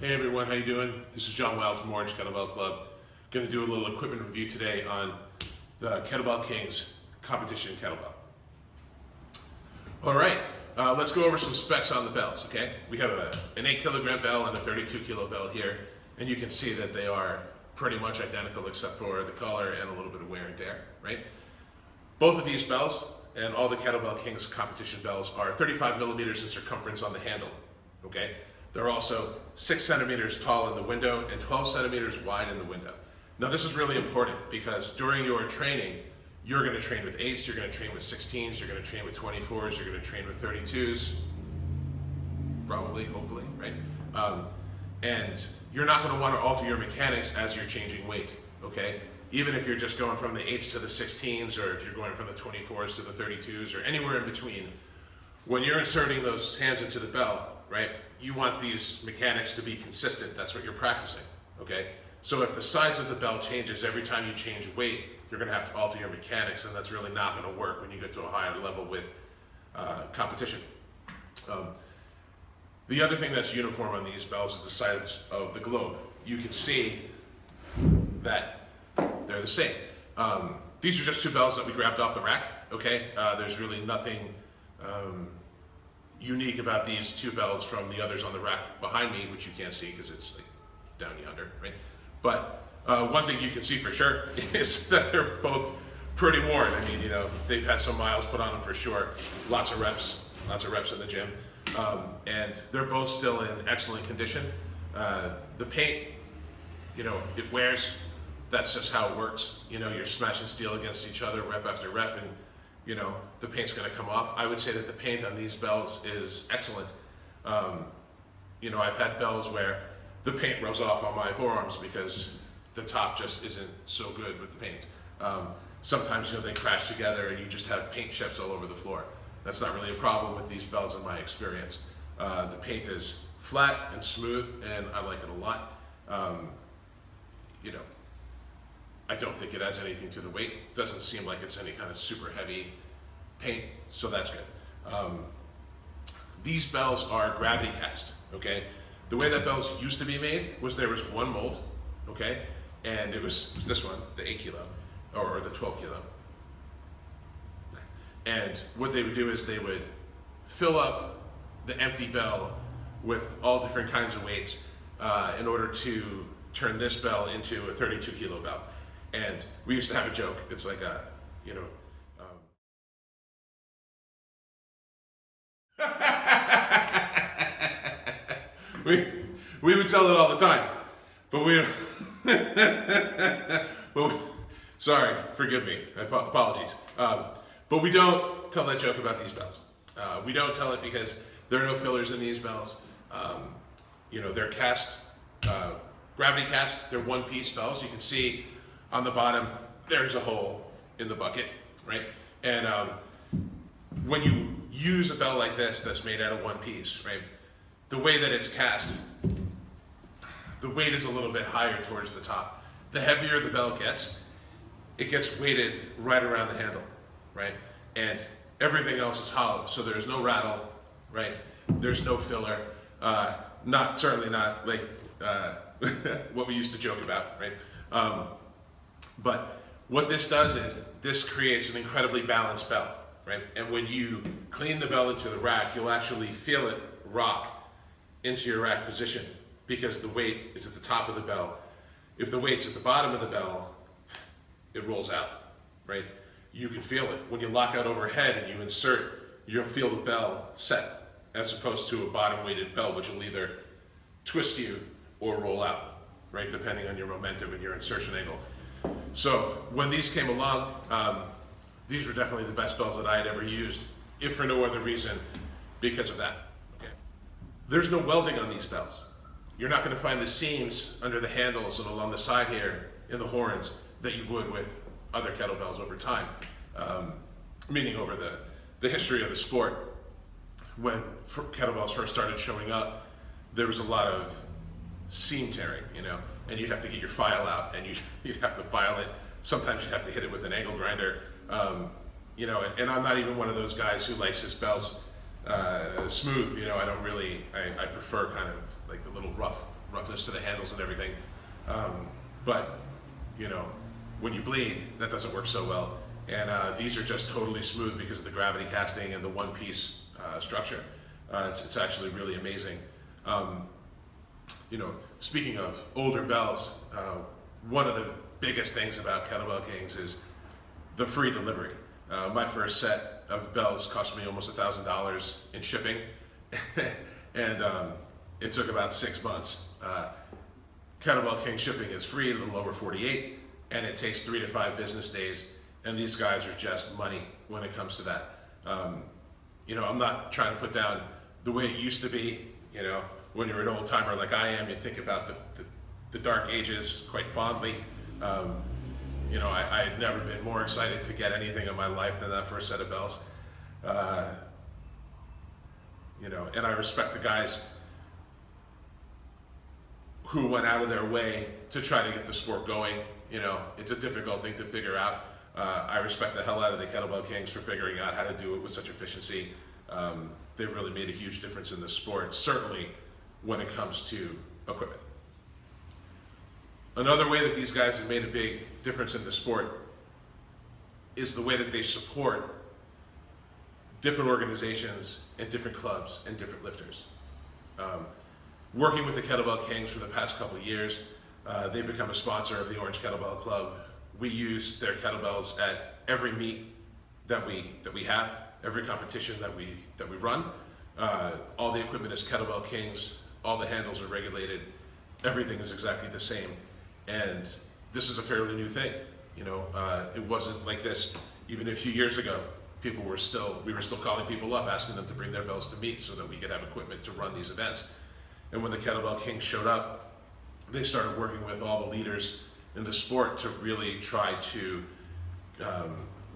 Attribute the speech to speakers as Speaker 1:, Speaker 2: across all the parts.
Speaker 1: Hey everyone, how you doing? This is John Wild from Orange Kettlebell Club. Going to do a little equipment review today on the Kettlebell Kings competition kettlebell. All right, let's go over some specs on the bells, okay? We have an 8 kilogram bell and a 32 kilo bell here, and you can see that they are pretty much identical except for the color and a little bit of wear and tear, right? Both of these bells and all the Kettlebell Kings competition bells are 35 millimeters in circumference on the handle, okay? They're also 6 centimeters tall in the window and 12 centimeters wide in the window. Now this is really important because during your training, you're going to train with 8s, you're going to train with 16s, you're going to train with 24s, you're going to train with 32s, probably, hopefully, right? And you're not going to want to alter your mechanics as you're changing weight, okay? Even if you're just going from the 8s to the 16s, or if you're going from the 24s to the 32s, or anywhere in between, when you're inserting those hands into the bell, right, you want these mechanics to be consistent. That's what you're practicing, okay? So if the size of the bell changes every time you change weight, you're gonna have to alter your mechanics, and that's really not gonna work when you get to a higher level with competition. The other thing that's uniform on these bells is the size of the globe. You can see that they're the same. These are just 2 bells that we grabbed off the rack, okay? There's really nothing unique about these 2 bells from the others on the rack behind me, which you can't see because it's like down yonder, right? But one thing you can see for sure is that they're both pretty worn. I mean, you know, they've had some miles put on them for sure. Lots of reps in the gym. And they're both still in excellent condition. The paint, you know, it wears. That's just how it works. You know, you're smashing steel against each other rep after rep, and you know, the paint's gonna come off. I would say that the paint on these bells is excellent. You know, I've had bells where the paint rubs off on my forearms because the top just isn't so good with the paint. Sometimes, you know, they crash together and you just have paint chips all over the floor. That's not really a problem with these bells in my experience. The paint is flat and smooth, and I like it a lot. You know, I don't think it adds anything to the weight. Doesn't seem like it's any kind of super heavy paint, so that's good. These bells are gravity cast, okay? The way that bells used to be made was there was one mold, okay? And it was this one, the 8 kilo, or the 12 kilo. And what they would do is they would fill up the empty bell with all different kinds of weights in order to turn this bell into a 32 kilo bell. And we used to have a joke. It's like a, you know, we would tell it all the time, but sorry, forgive me, apologies. But we don't tell that joke about these bells. We don't tell it because there are no fillers in these bells. You know, they're cast, gravity cast, they're one-piece bells. You can see on the bottom, there's a hole in the bucket, right? And when you use a bell like this that's made out of one piece, right? The way that it's cast, the weight is a little bit higher towards the top. The heavier the bell gets, it gets weighted right around the handle, right? And everything else is hollow, so there's no rattle, right? There's no filler, certainly not like what we used to joke about, right? But what this does is this creates an incredibly balanced bell, right? And when you clean the bell into the rack, you'll actually feel it rock into your rack position because the weight is at the top of the bell. If the weight's at the bottom of the bell, it rolls out, right? You can feel it. When you lock out overhead and you insert, you'll feel the bell set as opposed to a bottom weighted bell, which will either twist you or roll out, right? Depending on your momentum and your insertion angle. So when these came along, these were definitely the best bells that I had ever used, if for no other reason, because of that. Okay. There's no welding on these bells. You're not going to find the seams under the handles and along the side here in the horns that you would with other kettlebells over time, meaning over the history of the sport. When kettlebells first started showing up, there was a lot of seam tearing, you know, and you'd have to get your file out and you'd have to file it. Sometimes you'd have to hit it with an angle grinder, you know, and I'm not even one of those guys who likes his bells smooth, you know. I don't really, I prefer kind of like a little rough roughness to the handles and everything. But you know, when you bleed, that doesn't work so well. And these are just totally smooth because of the gravity casting and the one-piece structure. It's actually really amazing. You know, speaking of older bells, one of the biggest things about Kettlebell Kings is the free delivery. My first set of bells cost me almost $1,000 in shipping, and it took about 6 months. Kettlebell King shipping is free to the lower 48, and it takes 3 to 5 business days, and these guys are just money when it comes to that. You know, I'm not trying to put down the way it used to be. You know, when you're an old timer like I am, you think about the dark ages quite fondly. You know, I had never been more excited to get anything in my life than that first set of bells. You know, and I respect the guys who went out of their way to try to get the sport going. You know, it's a difficult thing to figure out. I respect the hell out of the Kettlebell Kings for figuring out how to do it with such efficiency. They've really made a huge difference in the sport, certainly when it comes to equipment. Another way that these guys have made a big difference in the sport is the way that they support different organizations and different clubs and different lifters. Working with the Kettlebell Kings for the past couple of years, they've become a sponsor of the Orange Kettlebell Club. We use their kettlebells at every meet that we have, every competition that we run. All the equipment is Kettlebell Kings. All the handles are regulated. Everything is exactly the same. And this is a fairly new thing. You know, it wasn't like this even a few years ago. We were still calling people up, asking them to bring their bells to meet so that we could have equipment to run these events. And when the Kettlebell Kings showed up, they started working with all the leaders in the sport to really try to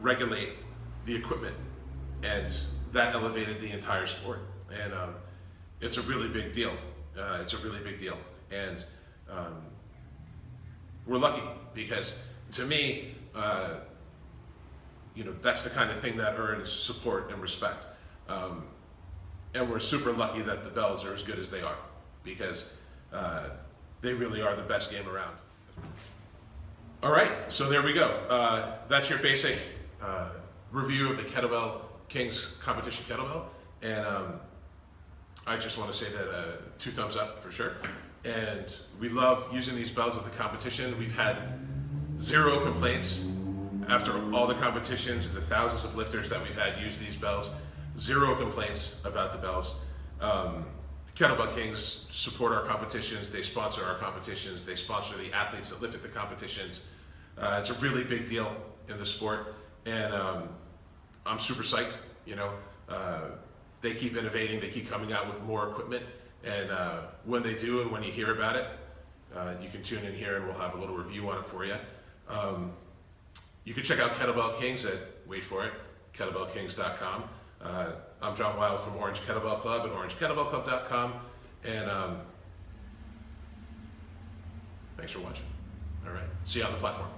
Speaker 1: regulate the equipment, and that elevated the entire sport. And it's a really big deal. It's a really big deal. And we're lucky because, to me, you know, that's the kind of thing that earns support and respect. And we're super lucky that the bells are as good as they are, because they really are the best game around. All right, so there we go. That's your basic review of the Kettlebell Kings competition kettlebell. And I just want to say that 2 thumbs up for sure. And we love using these bells at the competition. We've had 0 complaints after all the competitions and the thousands of lifters that we've had use these bells. 0 complaints about the bells. Kettlebell Kings support our competitions. They sponsor our competitions. They sponsor the athletes that lift at the competitions. It's a really big deal in the sport, and I'm super psyched. You know, they keep innovating. They keep coming out with more equipment, and when they do, and when you hear about it, you can tune in here, and we'll have a little review on it for you. You can check out Kettlebell Kings at, wait for it, kettlebellkings.com. I'm John Wild from Orange Kettlebell Club at orangekettlebellclub.com, and thanks for watching. All right, see you on the platform.